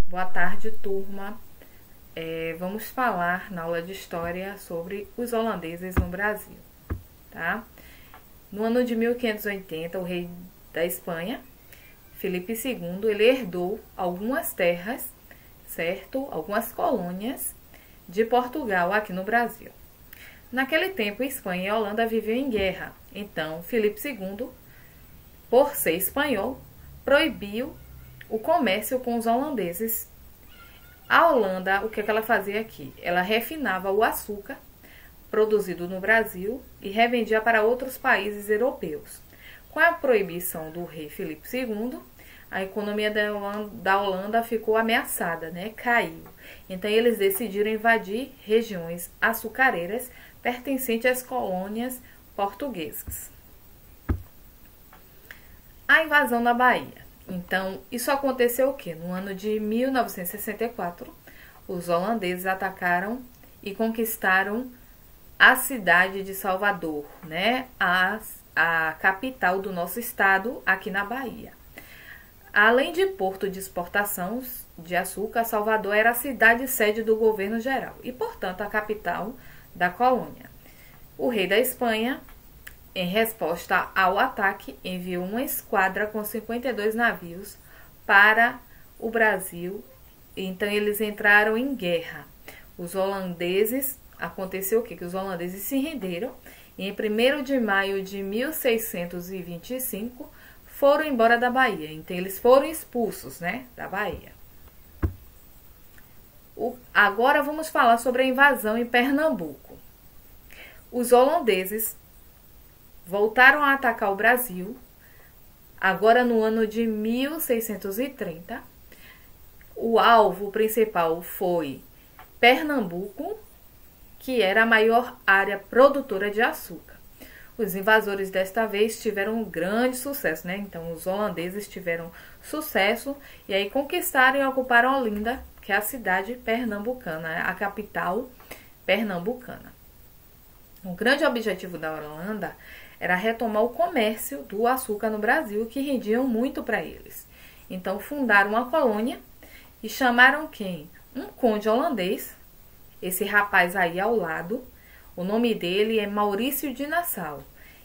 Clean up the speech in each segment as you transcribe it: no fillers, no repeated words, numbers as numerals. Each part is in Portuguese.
Boa tarde, turma. Vamos falar na aula de História sobre os holandeses no Brasil, tá? No ano de 1580, o rei da Espanha, Filipe II, ele herdou algumas terras, certo? Algumas colônias de Portugal aqui no Brasil. Naquele tempo, Espanha e Holanda viviam em guerra. Então, Filipe II, por ser espanhol, proibiu o comércio com os holandeses. A Holanda, o que ela fazia aqui? Ela refinava o açúcar produzido no Brasil e revendia para outros países europeus. Com a proibição do rei Filipe II, a economia da Holanda ficou ameaçada, né? Caiu. Então, eles decidiram invadir regiões açucareiras pertencentes às colônias portuguesas. A invasão da Bahia. Então, isso aconteceu o quê? No ano de 1964, os holandeses atacaram e conquistaram a cidade de Salvador, né? A capital do nosso estado, aqui na Bahia. Além de porto de exportação de açúcar, Salvador era a cidade sede do governo geral e, portanto, a capital da colônia. O rei da Espanha, em resposta ao ataque, enviou uma esquadra com 52 navios para o Brasil. Então, eles entraram em guerra. Os holandeses, aconteceu o quê? Que os holandeses se renderam e em 1º de maio de 1625 foram embora da Bahia. Então, eles foram expulsos, né, da Bahia. Agora, vamos falar sobre a invasão em Pernambuco. Os holandeses voltaram a atacar o Brasil, agora no ano de 1630. O alvo principal foi Pernambuco, que era a maior área produtora de açúcar. Os invasores desta vez tiveram um grande sucesso, né? Então, os holandeses tiveram sucesso e aí conquistaram e ocuparam Olinda, que é a cidade pernambucana, a capital pernambucana. O grande objetivo da Holanda era retomar o comércio do açúcar no Brasil, que rendiam muito para eles. Então, fundaram uma colônia e chamaram quem? Um conde holandês, esse rapaz aí ao lado. O nome dele é Maurício de Nassau.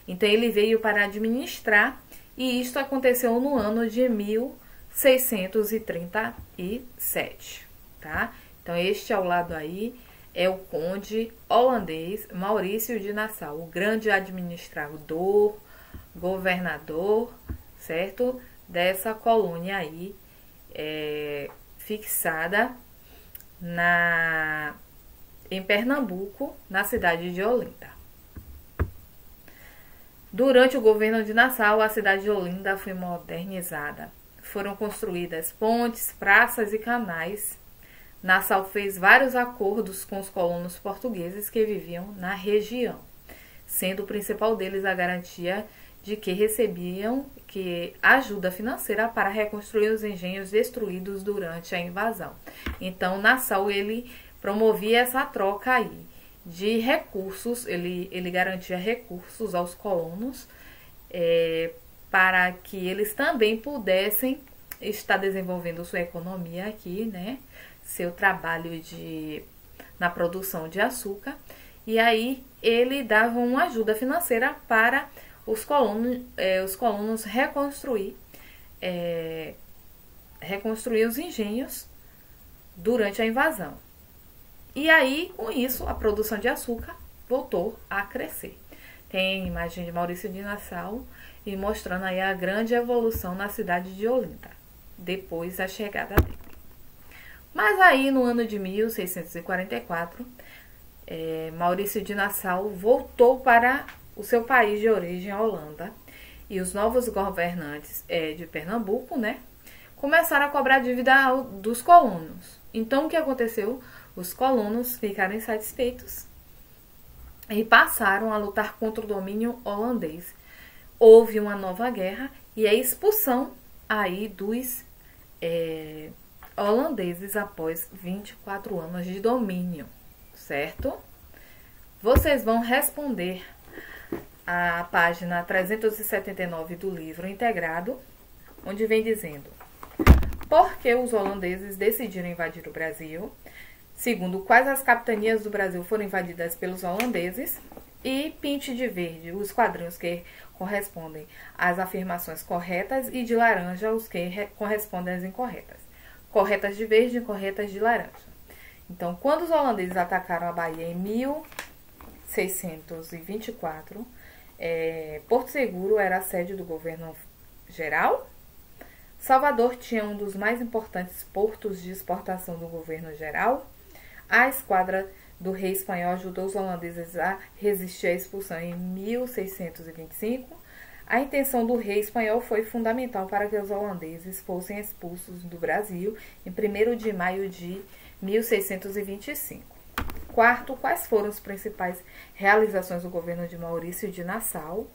Então, ele veio para administrar e isto aconteceu no ano de 1637, tá? Então, este ao lado aí é o conde holandês Maurício de Nassau, o grande administrador, governador, certo? Dessa colônia aí, fixada em Pernambuco, na cidade de Olinda. Durante o governo de Nassau, a cidade de Olinda foi modernizada. Foram construídas pontes, praças e canais. Nassau fez vários acordos com os colonos portugueses que viviam na região, sendo o principal deles a garantia de que recebiam ajuda financeira para reconstruir os engenhos destruídos durante a invasão. Então, Nassau ele promovia essa troca aí de recursos, ele garantia recursos aos colonos para que eles também pudessem estar desenvolvendo sua economia aqui, né? Seu trabalho na produção de açúcar, e aí ele dava uma ajuda financeira para os colonos reconstruir os engenhos durante a invasão. E aí, com isso, a produção de açúcar voltou a crescer. Tem a imagem de Maurício de Nassau e mostrando aí a grande evolução na cidade de Olinda, depois da chegada dele. Mas aí, no ano de 1644, Maurício de Nassau voltou para o seu país de origem, a Holanda, e os novos governantes de Pernambuco, né, começaram a cobrar dívida dos colonos. Então, o que aconteceu? Os colonos ficaram insatisfeitos e passaram a lutar contra o domínio holandês. Houve uma nova guerra e a expulsão aí dos holandeses após 24 anos de domínio, certo? Vocês vão responder a página 379 do livro integrado, onde vem dizendo: por que os holandeses decidiram invadir o Brasil. Segundo, quais as capitanias do Brasil foram invadidas pelos holandeses. E pinte de verde os quadrinhos que correspondem às afirmações corretas e de laranja os que correspondem às incorretas. Corretas de verde, incorretas de laranja. Então, quando os holandeses atacaram a Bahia em 1624, Porto Seguro era a sede do governo geral. Salvador tinha um dos mais importantes portos de exportação do governo geral. A esquadra do rei espanhol ajudou os holandeses a resistir à expulsão em 1625. A intenção do rei espanhol foi fundamental para que os holandeses fossem expulsos do Brasil em 1º de maio de 1625. Quarto, quais foram as principais realizações do governo de Maurício de Nassau?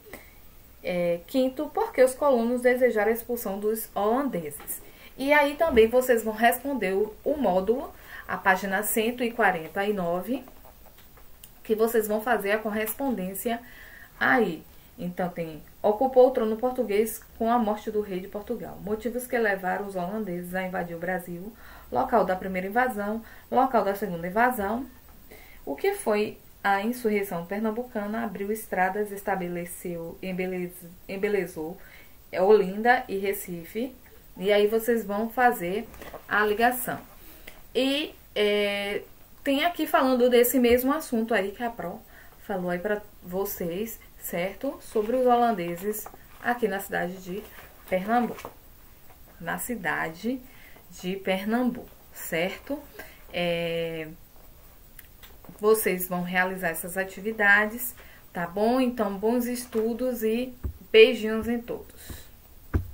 Quinto, por que os colonos desejaram a expulsão dos holandeses? E aí também vocês vão responder o módulo, a página 149, que vocês vão fazer a correspondência aí. Então tem: ocupou o trono português com a morte do rei de Portugal. Motivos que levaram os holandeses a invadir o Brasil. Local da primeira invasão. Local da segunda invasão. O que foi a insurreição pernambucana? Abriu estradas, estabeleceu, embelezou Olinda e Recife. E aí vocês vão fazer a ligação. E tem aqui falando desse mesmo assunto aí que a Pro falou aí para vocês, certo? Sobre os holandeses aqui na cidade de Pernambuco. Na cidade de Pernambuco, certo? Vocês vão realizar essas atividades, tá bom? Então, bons estudos e beijinhos em todos.